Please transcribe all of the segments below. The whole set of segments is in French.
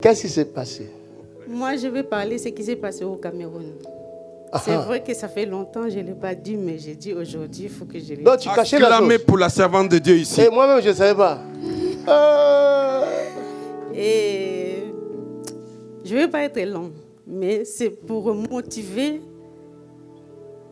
Qu'est-ce qui s'est passé? Moi, je vais parler de ce qui s'est passé au Cameroun. C'est vrai que ça fait longtemps, je ne l'ai pas dit, mais j'ai dit aujourd'hui, il faut que je le dise. Donc, tu cachais la chose. Pour la servante de Dieu ici. Et moi-même, je ne savais pas. Et je ne vais pas être long, mais c'est pour motiver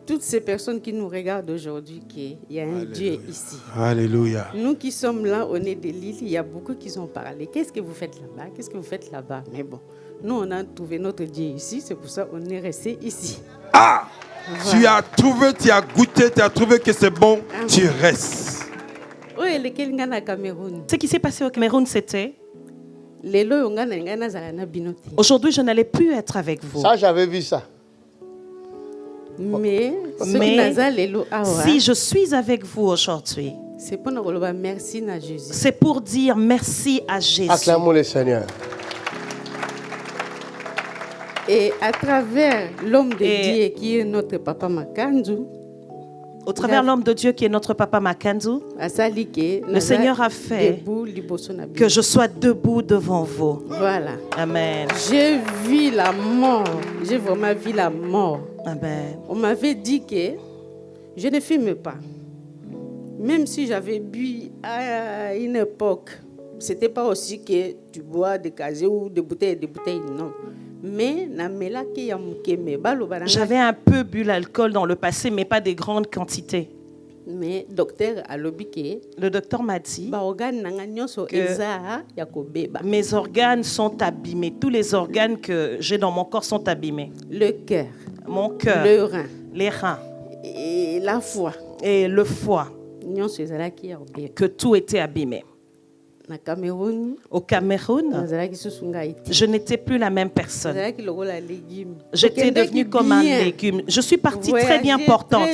toutes ces personnes qui nous regardent aujourd'hui qu'il y a un Dieu ici. Alléluia. Nous qui sommes là, on est de l'île, il y a beaucoup qui ont parlé. Qu'est-ce que vous faites là-bas? Qu'est-ce que vous faites là-bas? Mais bon, nous, on a trouvé notre Dieu ici, c'est pour ça qu'on est resté ici. Ah! Voilà. Tu as trouvé, tu as goûté, tu as trouvé que c'est bon, tu restes. Ce qui s'est passé au Cameroun, c'était... Aujourd'hui, je n'allais plus être avec vous. Ça, j'avais vu ça. Mais si je suis avec vous aujourd'hui, c'est pour dire merci à Jésus. Acclamons le Seigneur. Et à travers l'homme de Dieu qui est notre papa Makandu, au travers l'homme de Dieu qui est notre papa Makandu, le Seigneur a fait que je sois debout devant vous. Voilà. Amen. J'ai vu la mort. J'ai vraiment vu la mort. Amen. On m'avait dit que je ne fume pas. Même si j'avais bu à une époque, ce n'était pas aussi que tu bois des casiers ou des bouteilles, non. Mais j'avais un peu bu l'alcool dans le passé, mais pas des grandes quantités. Mais le docteur m'a dit que mes organes sont abîmés. Tous les organes que j'ai dans mon corps sont abîmés. Le cœur, mon cœur, le rein, les reins et la foi et le foie, que tout était abîmé. Au Cameroun, je n'étais plus la même personne. J'étais devenue comme un légume. Je suis partie très bien portante.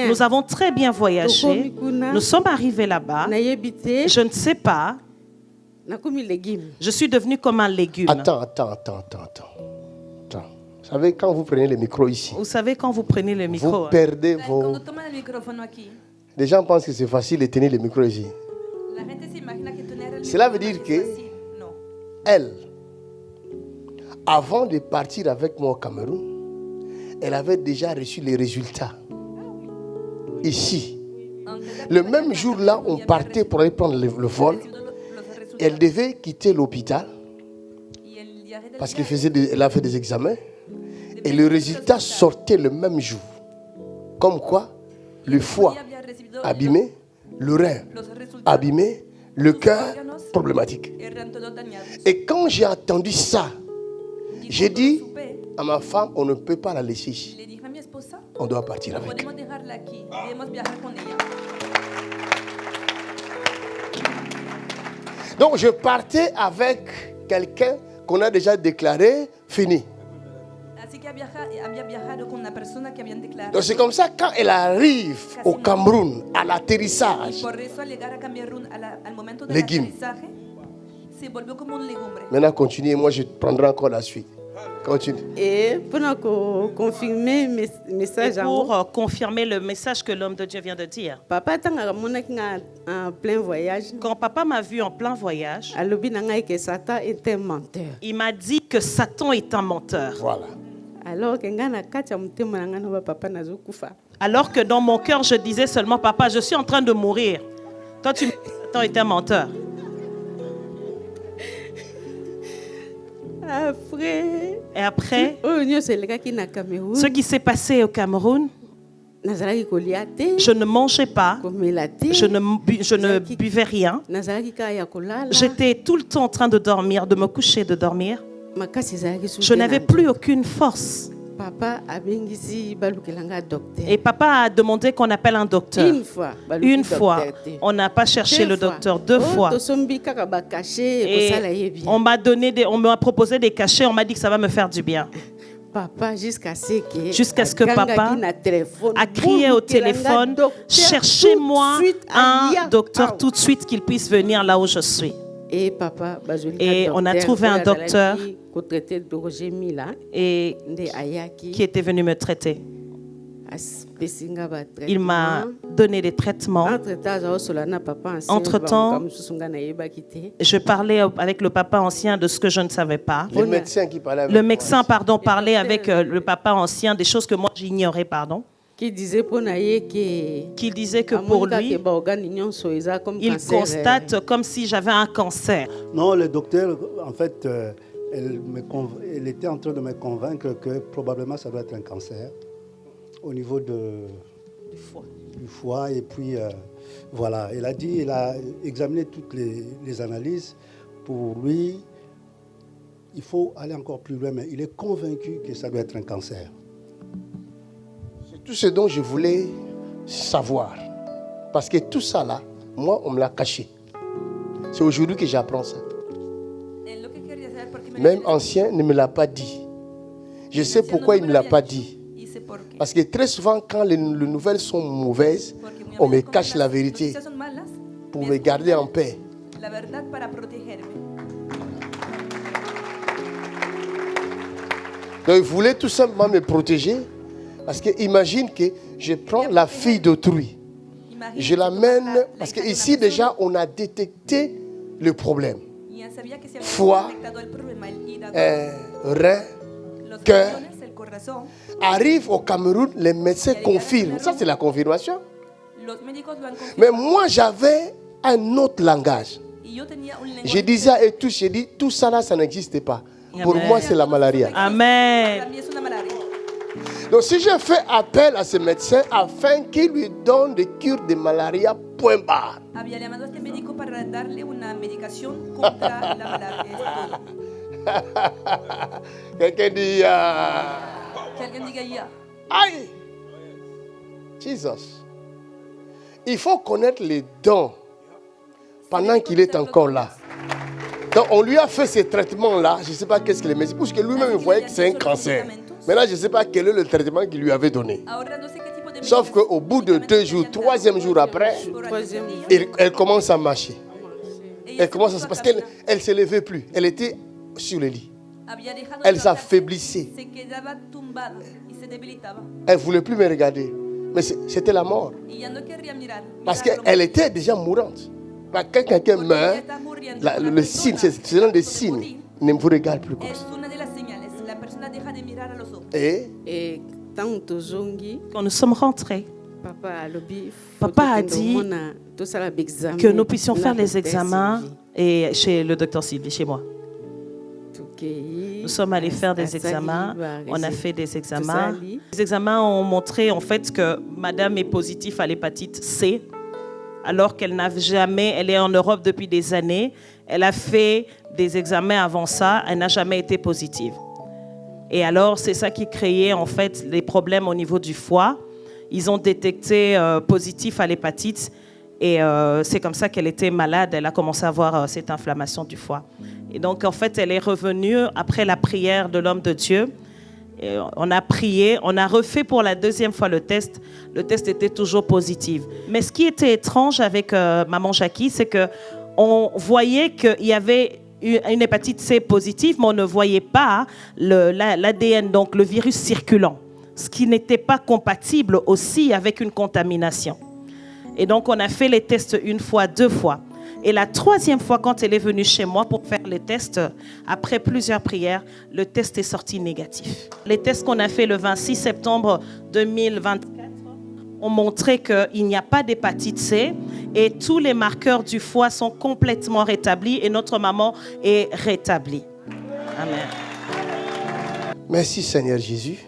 Nous avons très bien voyagé. Nous sommes arrivés là-bas. Je ne sais pas. Je suis devenue comme un légume. Attends. Vous savez, quand vous prenez le micro ici, vous savez, quand vous prenez le micro, vous perdez vos... Les gens pensent que c'est facile de tenir le micro ici. Cela veut dire que elle, avant de partir avec moi au Cameroun, elle avait déjà reçu les résultats. Ici. Le même jour-là, on partait pour aller prendre le vol. Elle devait quitter l'hôpital parce qu'elle a fait des examens. Et le résultat sortait le même jour. Comme quoi, le foie abîmé, le rein abîmé, le cœur problématique. Et quand j'ai entendu ça, j'ai dit à ma femme, on ne peut pas la laisser ici. On doit partir avec. Donc je partais avec quelqu'un qu'on a déjà déclaré fini. Donc c'est comme ça, quand elle arrive au Cameroun, à l'atterrissage, légumes. Maintenant, continuez, moi je prendrai encore la suite. Continue. Et pour confirmer le message que l'homme de Dieu vient de dire. Papa en plein voyage. Quand papa m'a vu en plein voyage, que Satan était menteur. Il m'a dit que Satan est un menteur. Voilà. Alors que dans mon cœur, je disais seulement, papa, je suis en train de mourir. Toi, tu me dis que Satan est un menteur. Après, ce qui s'est passé au Cameroun, je ne mangeais pas, je ne buvais rien. J'étais tout le temps en train de dormir, de me coucher, de dormir. Je n'avais plus aucune force. Et papa a demandé qu'on appelle un docteur. Une fois. On n'a pas cherché le docteur. 2 fois. Et on m'a proposé des cachets. On m'a dit que ça va me faire du bien. Papa, jusqu'à ce que papa a crié au téléphone, cherchez-moi un docteur tout de suite qu'il puisse venir là où je suis. Et on a trouvé un docteur et qui était venu me traiter. Il m'a donné des traitements. Entre-temps, je parlais avec le papa ancien de ce que je ne savais pas. Le médecin qui parlait avec le médecin, pardon, parlait avec le papa ancien des choses que moi j'ignorais, pardon. Qu'il disait que pour lui, il constate comme si j'avais un cancer. Non, le docteur, en fait, elle était en train de me convaincre que probablement ça doit être un cancer au niveau du foie. Et puis, voilà, elle a examiné toutes les analyses. Pour lui, il faut aller encore plus loin, mais il est convaincu que ça doit être un cancer. C'est tout ce dont je voulais savoir. Parce que tout ça là, moi, on me l'a caché. C'est aujourd'hui que j'apprends ça. Même ancien ne me l'a pas dit. Je sais pourquoi il ne me l'a pas dit. Parce que très souvent, quand les nouvelles sont mauvaises, on me cache la vérité pour me garder en paix. Donc, il voulait tout simplement me protéger. Parce que imagine que je prends la fille d'autrui. Je l'amène, parce qu'ici déjà, on a détecté le problème. Foie, rein, cœur. Arrive au Cameroun, les médecins confirment. Ça, c'est la confirmation. Mais moi, j'avais un autre langage. Je disais à tous, j'ai dit, tout ça là, ça n'existe pas. Pour moi, c'est la malaria. Amen. Donc, si je fais appel à ce médecin afin qu'il lui donne des cures de malaria, point barre. Quelqu'un dit aïe. Jesus. Il faut connaître les dons pendant qu'il est encore là. Donc, on lui a fait ces traitements-là. Je ne sais pas qu'est-ce qu'il est médecin. Parce que lui-même voyait que c'est un cancer. Maintenant, je ne sais pas quel est le traitement qu'il lui avait donné. Sauf qu'au bout de 2 jours, 3e jour après, elle commence à marcher. Elle commence à... Parce qu'elle ne se levait plus. Elle était sur le lit. Elle s'affaiblissait. Elle ne voulait plus me regarder. Mais c'était la mort. Parce qu'elle était déjà mourante. Quand quelqu'un meurt, le signe, c'est l'un des signes. Ne vous regarde plus comme ça. Et quand nous sommes rentrés, Papa a dit que nous puissions faire les examens et chez le docteur Sylvie, chez moi. Nous sommes allés faire des examens, on a fait des examens. Les examens ont montré en fait que madame est positive à l'hépatite C, alors qu'elle n'a jamais, elle est en Europe depuis des années, elle a fait des examens avant ça, elle n'a jamais été positive. Et alors, c'est ça qui créait en fait les problèmes au niveau du foie. Ils ont détecté positif à l'hépatite et c'est comme ça qu'elle était malade. Elle a commencé à avoir cette inflammation du foie. Et donc, en fait, elle est revenue après la prière de l'homme de Dieu. Et on a prié, on a refait pour la 2e fois le test. Le test était toujours positif. Mais ce qui était étrange avec maman Jackie, c'est qu'on voyait qu'il y avait une hépatite C positive, mais on ne voyait pas l'ADN, donc le virus circulant, ce qui n'était pas compatible aussi avec une contamination. Et donc, on a fait les tests 1 fois, 2 fois. Et la 3e fois, quand elle est venue chez moi pour faire les tests, après plusieurs prières, le test est sorti négatif. Les tests qu'on a fait le 26 septembre 2024 ont montré qu'il n'y a pas d'hépatite C et tous les marqueurs du foie sont complètement rétablis et notre maman est rétablie. Amen. Merci Seigneur Jésus.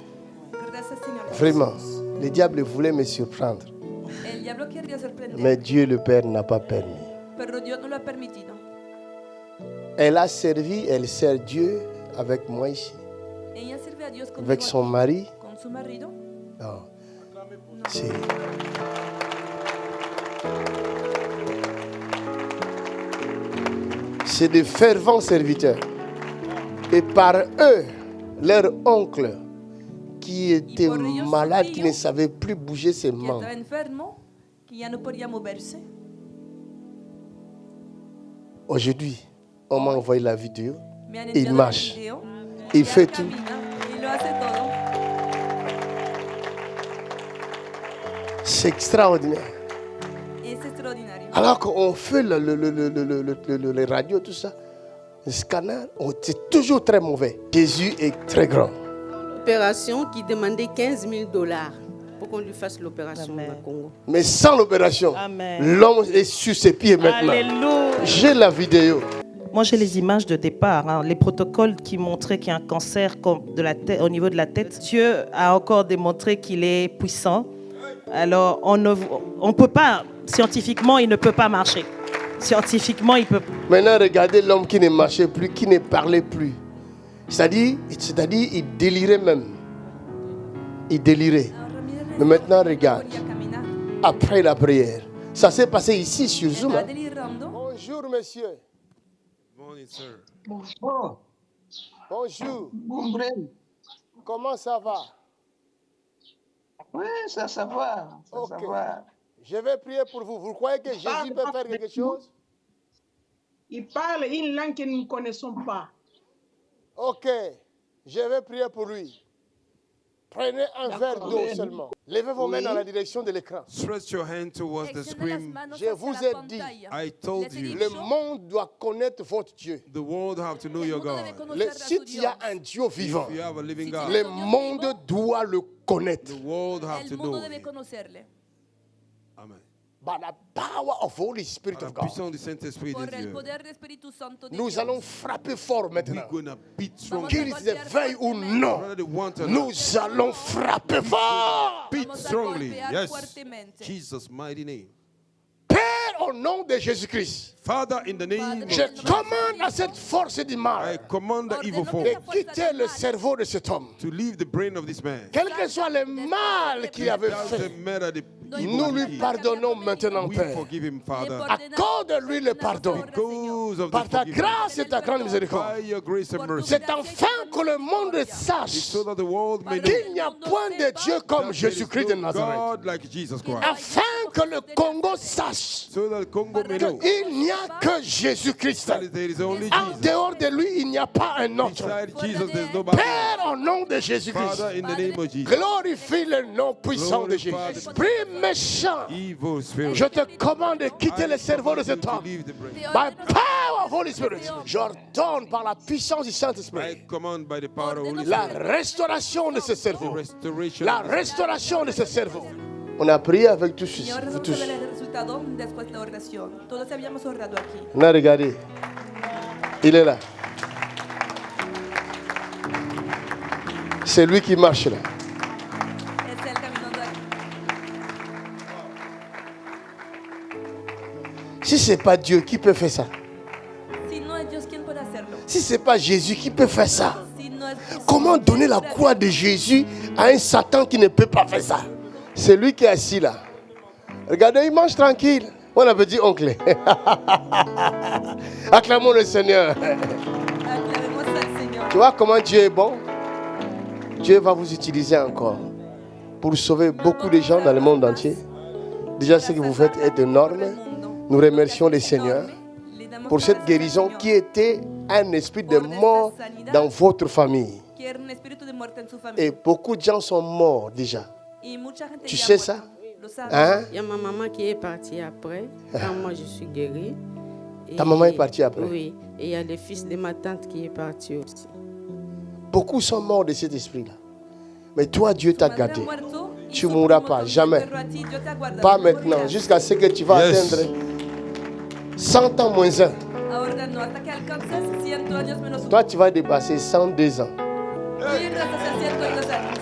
Vraiment, le diable voulait me surprendre. Mais Dieu le Père n'a pas permis. Elle a servi, elle sert Dieu avec moi ici. Avec son mari. Non. C'est des fervents serviteurs. Et par eux, leur oncle, qui était malade, qui ne savait plus bouger ses mains. Aujourd'hui, on m'a envoyé la vidéo. Il marche. Il fait tout. C'est extraordinaire. Es extraordinario. Alors qu'on fait les radios, tout ça, le scanner, c'est toujours très mauvais. Jésus est très grand. L'opération qui demandait $15 000 pour qu'on lui fasse l'opération au Congo. Mais sans l'opération, l'homme est sur ses pieds maintenant. Alléluia. J'ai la vidéo. Moi, j'ai les images de départ, hein, les protocoles qui montraient qu'il y a un cancer de la tête, au niveau de la tête. Dieu a encore démontré qu'il est puissant. Alors, on peut pas, scientifiquement, il ne peut pas marcher. Scientifiquement, il peut pas. Maintenant, regardez l'homme qui ne marchait plus, qui ne parlait plus. C'est-à-dire, il délirait même. Il délirait. Mais maintenant, regarde. Après la prière. Ça s'est passé ici sur Zoom. Hein? Bonjour, monsieur. Bonjour. Bonjour. Bonjour. Comment ça va? Oui, ça va. Ça va. Je vais prier pour vous. Vous croyez que Jésus peut faire quelque chose? Il parle une langue que nous ne connaissons pas. Ok. Je vais prier pour lui. Prenez un verre d'eau seulement. Levez vos mains dans la direction de l'écran. Stretch your hand towards the screen. Je vous ai dit, I told you, le monde doit connaître votre Dieu. the world have to know your God. Si tu as un Dieu vivant, If you have a living God, le monde doit le connaître. the world have to El know mundo debe him. conocerle. Amen. By the power of Holy Spirit Par of la God. puissance du Saint-Esprit de Por el Dieu, poder del Espíritu Santo de Nous Dios. allons frapper fort maintenant. we're gonna beat strong. Qu'il se veuille ou non, Whether they want or not, nous allons frapper fort. beat Vamos a strongly. golpear Yes. fuertemente. Jesus' mighty name. Père, au nom de Jésus-Christ, Father, in the name je of commande à cette force du I mal command the evil de force quitter le cerveau de cet homme. to leave the brain of this man. Quel que soit le mal qu'il avait fait, Doesn't matter the evil nous lui he did. pardonnons maintenant, We Père. forgive him, Father. Accorde-lui le pardon. Because of Par the ta forgiveness. grâce et ta grande miséricorde. By your grace and mercy. C'est enfin que le monde sache So that the world may know qu'il n'y a point de Dieu comme that there is Jésus-Christ de no Nazareth. God like Jesus Christ. Afin que le Congo sache So that Congo may know qu'il n'y a que Jésus-Christ. that there is only En Jesus. dehors de lui, il n'y a pas un autre. Beside Jesus, there's nobody. Père, au nom de Jésus-Christ, Father, in the name of Jesus. glorifie le nom puissant de Jésus. Esprit méchant, Evil spirit. je te commande de quitter le cerveau de cet To homme. leave the brain. By power of Holy Spirit, j'ordonne par la puissance du Saint-Esprit I command by the power of Holy la Spirit. restauration de ce The cerveau. restoration. La restauration de ce cerveau. On a prié avec tous, Señor, vous vamos tous. a ver el resultado después de la oración. Todos habíamos orado aquí. On a regardé. Il est là. C'est lui qui marche là. Es él caminando aquí. Si ce n'est pas Dieu, qui peut faire ça? Si no es Dios, ¿quién puede hacerlo? Si ce n'est pas Jésus, qui peut faire ça? Si no es Jesús, Comment ¿quién donner la puede croix de Jésus à un Satan qui ne peut pas faire ça? C'est lui qui est assis là. Regardez, il mange tranquille. Bon appétit, oncle. Acclamons le Seigneur. Aclamemos al Señor. Tu vois comment Dieu est bon? Dieu va vous utiliser encore pour sauver beaucoup de gens dans le monde entier. Déjà, ce que vous faites est énorme. Nous remercions le Seigneur pour cette guérison qui était un esprit de mort dans votre famille. Que era un espíritu de muerte en su familia. Et beaucoup de gens sont morts déjà. Y mucha gente Tu ya sais ha ça? muerto. Lo sabes. Hein? Il y a ma maman qui est partie après, quand moi je suis guérie. Ta maman est partie après? Oui. Et il y a le fils de ma tante qui est parti aussi. Beaucoup sont morts de cet esprit-là. Mais toi, Dieu t'a Tu madre ha gardé. muerto y Tu su mourras primo pas, Dios te jamais. enterró a ti, Dios te aguarda, Pas no maintenant, morirás. jusqu'à ce que tu vas Yes. atteindre 100 ans moins 1. Ahora no, hasta que alcances 100 años menos uno. Toi, tu vas dépasser 102 ans. Tú llegas a ser 102 años.